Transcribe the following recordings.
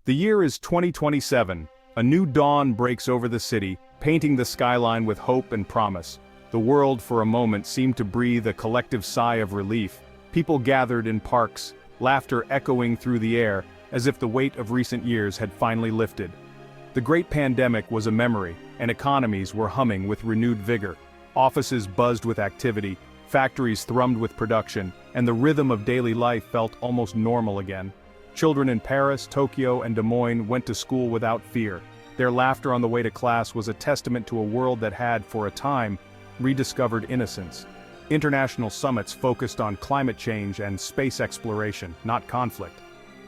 The year is 2027. A new dawn breaks over the city, painting the skyline with hope and promise. The world for a moment seemed to breathe a collective sigh of relief. People gathered in parks, laughter echoing through the air, as if the weight of recent years had finally lifted. The great pandemic was a memory, and economies were humming with renewed vigor. Offices buzzed with activity, factories thrummed with production, and the rhythm of daily life felt almost normal again. Children in Paris, Tokyo, and Des Moines went to school without fear. Their laughter on the way to class was a testament to a world that had, for a time, rediscovered innocence. International summits focused on climate change and space exploration, not conflict.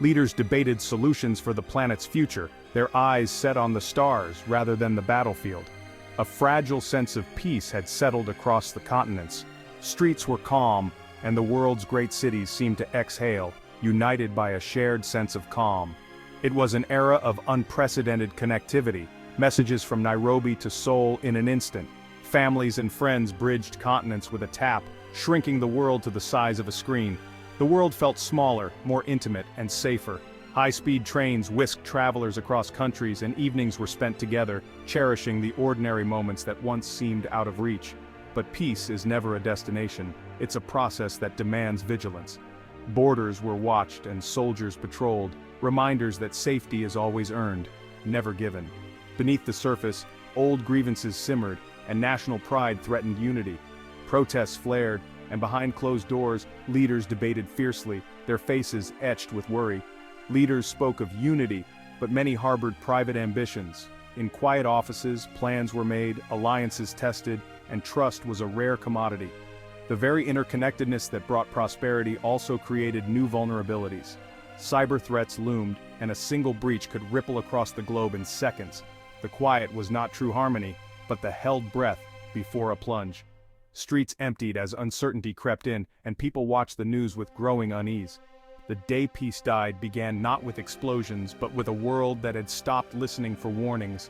Leaders debated solutions for the planet's future, their eyes set on the stars rather than the battlefield. A fragile sense of peace had settled across the continents. Streets were calm, and the world's great cities seemed to exhale, united by a shared sense of calm. It was an era of unprecedented connectivity, messages from Nairobi to Seoul in an instant. Families and friends bridged continents with a tap, shrinking the world to the size of a screen. The world felt smaller, more intimate, and safer. High-speed trains whisked travelers across countries, and evenings were spent together, cherishing the ordinary moments that once seemed out of reach. But peace is never a destination, it's a process that demands vigilance. Borders were watched and soldiers patrolled, reminders that safety is always earned, never given. Beneath the surface, old grievances simmered, and national pride threatened unity. Protests flared, and behind closed doors, leaders debated fiercely, their faces etched with worry. Leaders spoke of unity, but many harbored private ambitions. In quiet offices, plans were made, alliances tested, and trust was a rare commodity. The very interconnectedness that brought prosperity also created new vulnerabilities. Cyber threats loomed, and a single breach could ripple across the globe in seconds. The quiet was not true harmony, but the held breath before a plunge. Streets emptied as uncertainty crept in, and people watched the news with growing unease. The day peace died began not with explosions, but with a world that had stopped listening for warnings.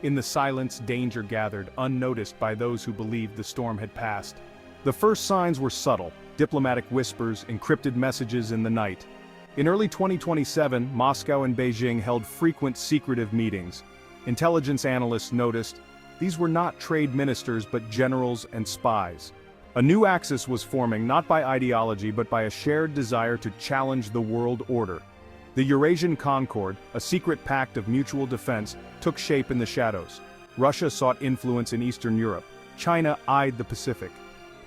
In the silence, danger gathered, unnoticed by those who believed the storm had passed. The first signs were subtle, diplomatic whispers, encrypted messages in the night. In early 2027, Moscow and Beijing held frequent secretive meetings. Intelligence analysts noticed these were not trade ministers but generals and spies. A new axis was forming not by ideology but by a shared desire to challenge the world order. The Eurasian Concord, a secret pact of mutual defense, took shape in the shadows. Russia sought influence in Eastern Europe. China eyed the Pacific.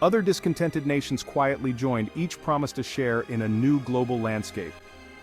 Other discontented nations quietly joined, each promised a share in a new global landscape.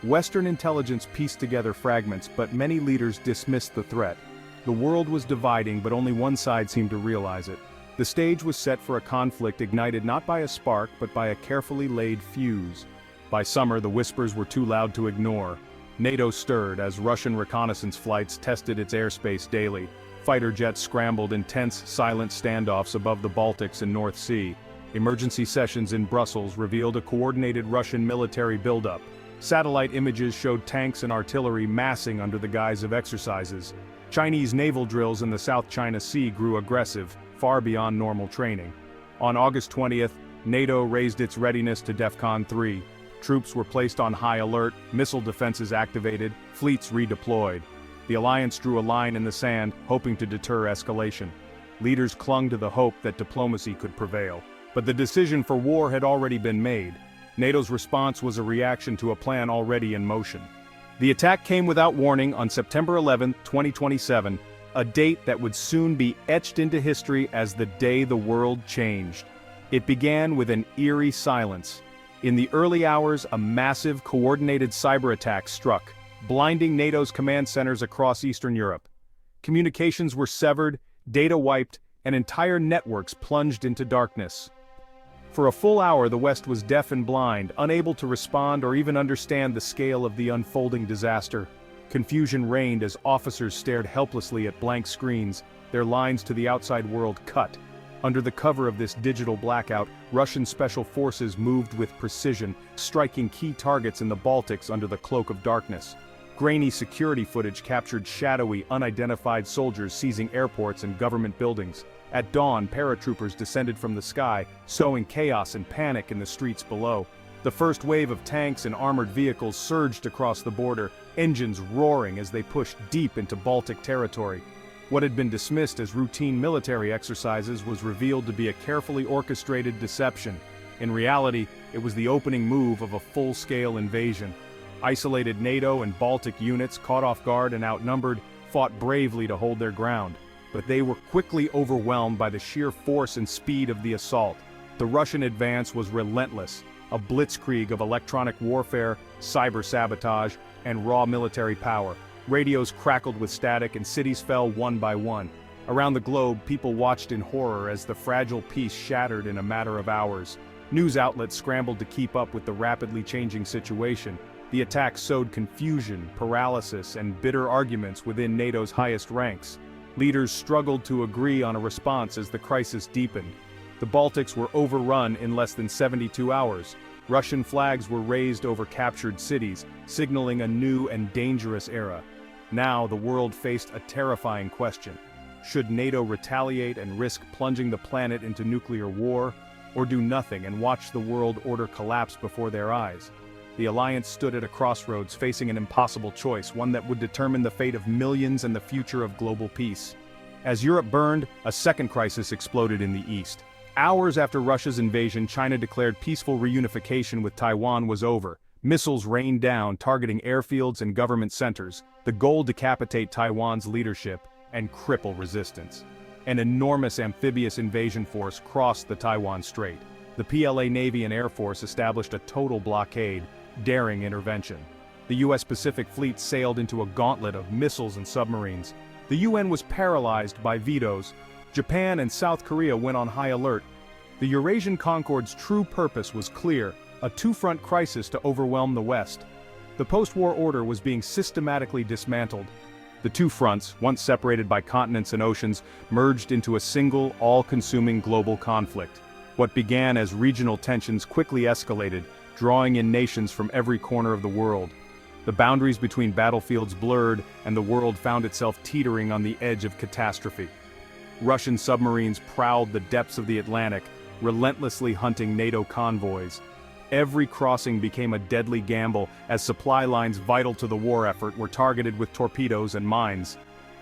Western intelligence pieced together fragments, but many leaders dismissed the threat. The world was dividing, but only one side seemed to realize it. The stage was set for a conflict ignited not by a spark, but by a carefully laid fuse. By summer, the whispers were too loud to ignore. NATO stirred as Russian reconnaissance flights tested its airspace daily. Fighter jets scrambled in tense, silent standoffs above the Baltics and North Sea. Emergency sessions in Brussels revealed a coordinated Russian military buildup. Satellite images showed tanks and artillery massing under the guise of exercises. Chinese naval drills in the South China Sea grew aggressive, far beyond normal training. On August 20th, NATO raised its readiness to DEFCON 3. Troops were placed on high alert, missile defenses activated, fleets redeployed. The alliance drew a line in the sand, hoping to deter escalation. Leaders clung to the hope that diplomacy could prevail. But the decision for war had already been made. NATO's response was a reaction to a plan already in motion. The attack came without warning on September 11, 2027, a date that would soon be etched into history as the day the world changed. It began with an eerie silence. In the early hours, a massive, coordinated cyber attack struck, blinding NATO's command centers across Eastern Europe. Communications were severed, data wiped, and entire networks plunged into darkness. For a full hour, the West was deaf and blind, unable to respond or even understand the scale of the unfolding disaster. Confusion reigned as officers stared helplessly at blank screens, their lines to the outside world cut. Under the cover of this digital blackout, Russian special forces moved with precision, striking key targets in the Baltics under the cloak of darkness. Grainy security footage captured shadowy, unidentified soldiers seizing airports and government buildings. At dawn, paratroopers descended from the sky, sowing chaos and panic in the streets below. The first wave of tanks and armored vehicles surged across the border, engines roaring as they pushed deep into Baltic territory. What had been dismissed as routine military exercises was revealed to be a carefully orchestrated deception. In reality, it was the opening move of a full-scale invasion. Isolated NATO and Baltic units, caught off guard and outnumbered, fought bravely to hold their ground. But they were quickly overwhelmed by the sheer force and speed of the assault. The Russian advance was relentless, a blitzkrieg of electronic warfare, cyber sabotage, and raw military power. Radios crackled with static and cities fell one by one. Around the globe, people watched in horror as the fragile peace shattered in a matter of hours. News outlets scrambled to keep up with the rapidly changing situation. The attack sowed confusion, paralysis, and bitter arguments within NATO's highest ranks. Leaders struggled to agree on a response as the crisis deepened. The Baltics were overrun in less than 72 hours. Russian flags were raised over captured cities, signaling a new and dangerous era. Now the world faced a terrifying question. Should NATO retaliate and risk plunging the planet into nuclear war, or do nothing and watch the world order collapse before their eyes? The alliance stood at a crossroads, facing an impossible choice, one that would determine the fate of millions and the future of global peace. As Europe burned, a second crisis exploded in the east. Hours after Russia's invasion, China declared peaceful reunification with Taiwan was over. Missiles rained down, targeting airfields and government centers, the goal to decapitate Taiwan's leadership and cripple resistance. An enormous amphibious invasion force crossed the Taiwan Strait. The PLA Navy and Air Force established a total blockade, daring intervention. The U.S. Pacific Fleet sailed into a gauntlet of missiles and submarines. The UN was paralyzed by vetoes. Japan and South Korea went on high alert. The Eurasian Concord's true purpose was clear, a two-front crisis to overwhelm the West. The post-war order was being systematically dismantled. The two fronts, once separated by continents and oceans, merged into a single, all-consuming global conflict. What began as regional tensions quickly escalated, drawing in nations from every corner of the world. The boundaries between battlefields blurred, and the world found itself teetering on the edge of catastrophe. Russian submarines prowled the depths of the Atlantic, relentlessly hunting NATO convoys. Every crossing became a deadly gamble as supply lines vital to the war effort were targeted with torpedoes and mines.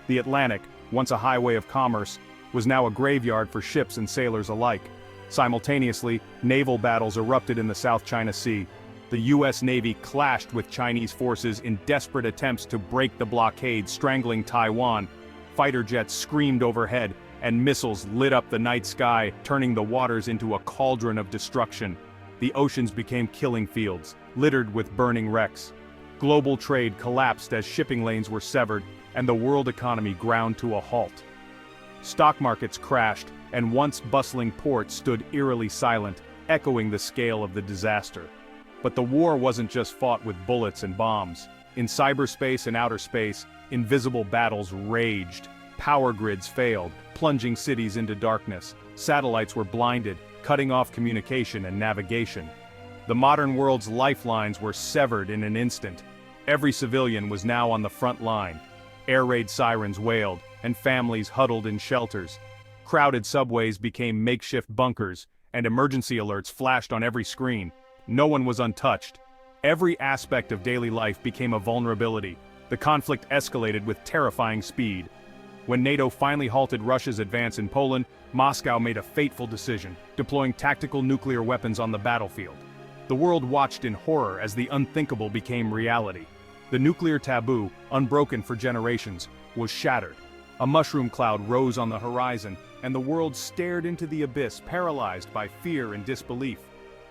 The Atlantic, once a highway of commerce, was now a graveyard for ships and sailors alike. Simultaneously, naval battles erupted in the South China Sea. The U.S. Navy clashed with Chinese forces in desperate attempts to break the blockade strangling Taiwan. Fighter jets screamed overhead, and missiles lit up the night sky, turning the waters into a cauldron of destruction. The oceans became killing fields, littered with burning wrecks. Global trade collapsed as shipping lanes were severed, and the world economy ground to a halt. Stock markets crashed, and once bustling ports stood eerily silent, echoing the scale of the disaster. But the war wasn't just fought with bullets and bombs. In cyberspace and outer space, invisible battles raged. Power grids failed, plunging cities into darkness. Satellites were blinded, cutting off communication and navigation. The modern world's lifelines were severed in an instant. Every civilian was now on the front line. Air raid sirens wailed, and families huddled in shelters. Crowded subways became makeshift bunkers, and emergency alerts flashed on every screen. No one was untouched. Every aspect of daily life became a vulnerability. The conflict escalated with terrifying speed. When NATO finally halted Russia's advance in Poland, Moscow made a fateful decision, deploying tactical nuclear weapons on the battlefield. The world watched in horror as the unthinkable became reality. The nuclear taboo, unbroken for generations, was shattered. A mushroom cloud rose on the horizon, and the world stared into the abyss, paralyzed by fear and disbelief.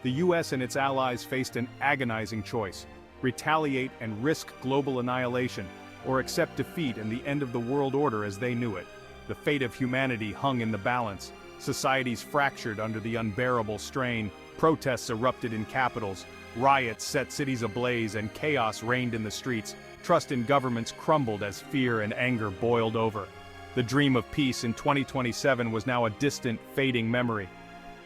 The US and its allies faced an agonizing choice: retaliate and risk global annihilation, or accept defeat and the end of the world order as they knew it. The fate of humanity hung in the balance. Societies fractured under the unbearable strain. Protests erupted in capitals. Riots set cities ablaze, and chaos reigned in the streets. Trust in governments crumbled as fear and anger boiled over. The dream of peace in 2027 was now a distant, fading memory.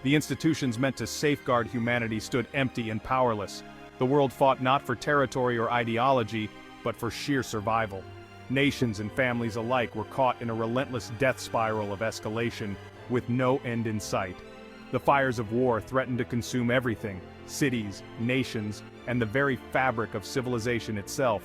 The institutions meant to safeguard humanity stood empty and powerless. The world fought not for territory or ideology, but for sheer survival. Nations and families alike were caught in a relentless death spiral of escalation, with no end in sight. The fires of war threatened to consume everything: cities, nations, and the very fabric of civilization itself.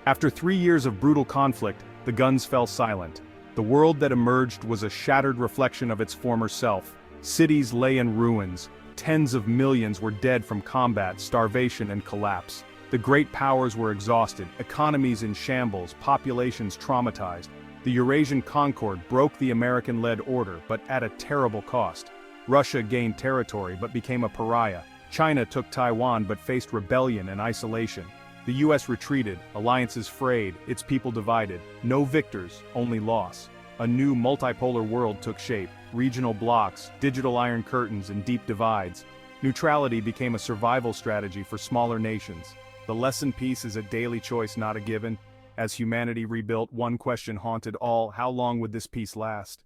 After 3 years of brutal conflict, the guns fell silent. The world that emerged was a shattered reflection of its former self. Cities lay in ruins. Tens of millions were dead from combat, starvation, and collapse. The great powers were exhausted, economies in shambles, populations traumatized. The Eurasian Concord broke the American-led order, but at a terrible cost. Russia gained territory but became a pariah. China took Taiwan but faced rebellion and isolation. The US retreated, alliances frayed, its people divided. No victors, only loss. A new multipolar world took shape. Regional blocks, digital iron curtains, and deep divides. Neutrality became a survival strategy for smaller nations. The lesson peace is a daily choice, not a given. As humanity rebuilt, one question haunted all: how long would this peace last?